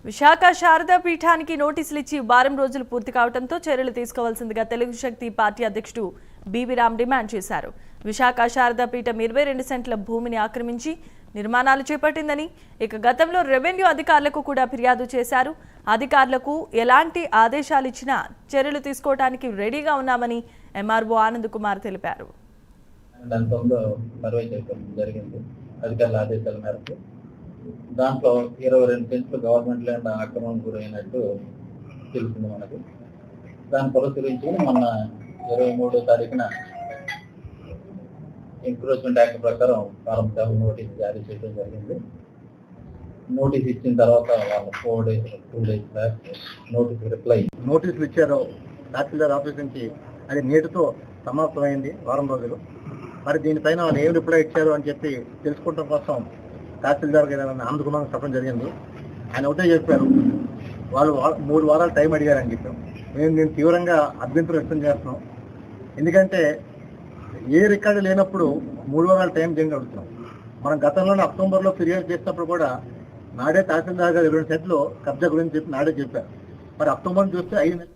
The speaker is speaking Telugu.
విశాఖ శారదా పీఠానికి నోటీసులు ఇచ్చి వారం రోజులు పూర్తి కావడంతో చర్యలు తీసుకోవాల్సిందిగా తెలుగు శక్తి పార్టీ అధ్యక్షుడు బీవీ రామ్ డిమాండ్ చేశారు. విశాఖ శారదా పీఠం 22 సెంట్ల భూమిని ఆక్రమించి నిర్మాణాలు చేపట్టిందని, ఇక గతంలో రెవెన్యూ అధికారులకు కూడా ఫిర్యాదు చేశారు. అధికారులకు ఎలాంటి ఆదేశాలు ఇచ్చినా చర్యలు తీసుకోవడానికి రెడీగా ఉన్నామని ఎంఆర్ఓ ఆనంద్ కుమార్ తెలిపారు. దాంట్లో 22 సెంట్లు గవర్నమెంట్ ల్యాండ్ ఆక్రమణ గురైనట్టు తెలిసింది మనకు. దాన్ని పరిశీలించి మొన్న 23వ తారీఖున ఎంక్రోచ్మెంట్ యాక్ట్ ప్రకారం ఫారం 7 నోటీస్ జారీ చేయడం జరిగింది. నోటీస్ ఇచ్చిన తర్వాత వాళ్ళు 2 డేస్ బ్యాక్ నోటీసులు ఇచ్చారు తహసీల్దార్ ఆఫీస్ నుంచి. అది నేటితో సమాప్తమైంది వారం రోజులు. మరి దీనిపైన వాళ్ళు ఏం రిప్లై ఇచ్చారు అని చెప్పి తెలుసుకోవడం కోసం తహసీల్దార్ గారు ఆనంద్ కుమార్ చెప్పడం జరిగింది. ఆయన ఒకటే చెప్పారు, వాళ్ళు 3 వారాలు టైం అడిగారని చెప్పాం. నేను తీవ్రంగా అభ్యంతరం వ్యక్తం చేస్తున్నాం. ఎందుకంటే ఏ రికార్డు లేనప్పుడు 3 వారాలు టైం దేనికి అడుగుతున్నాం. మనం గతంలోనే అక్టోబర్లో ఫిర్యాదు చేసినప్పుడు కూడా నాడే తహసీల్దార్ గారు 20 సెంట్లు కబ్జా గురించి చెప్పి నాడే చెప్పారు. మరి అక్టోబర్ చూస్తే 5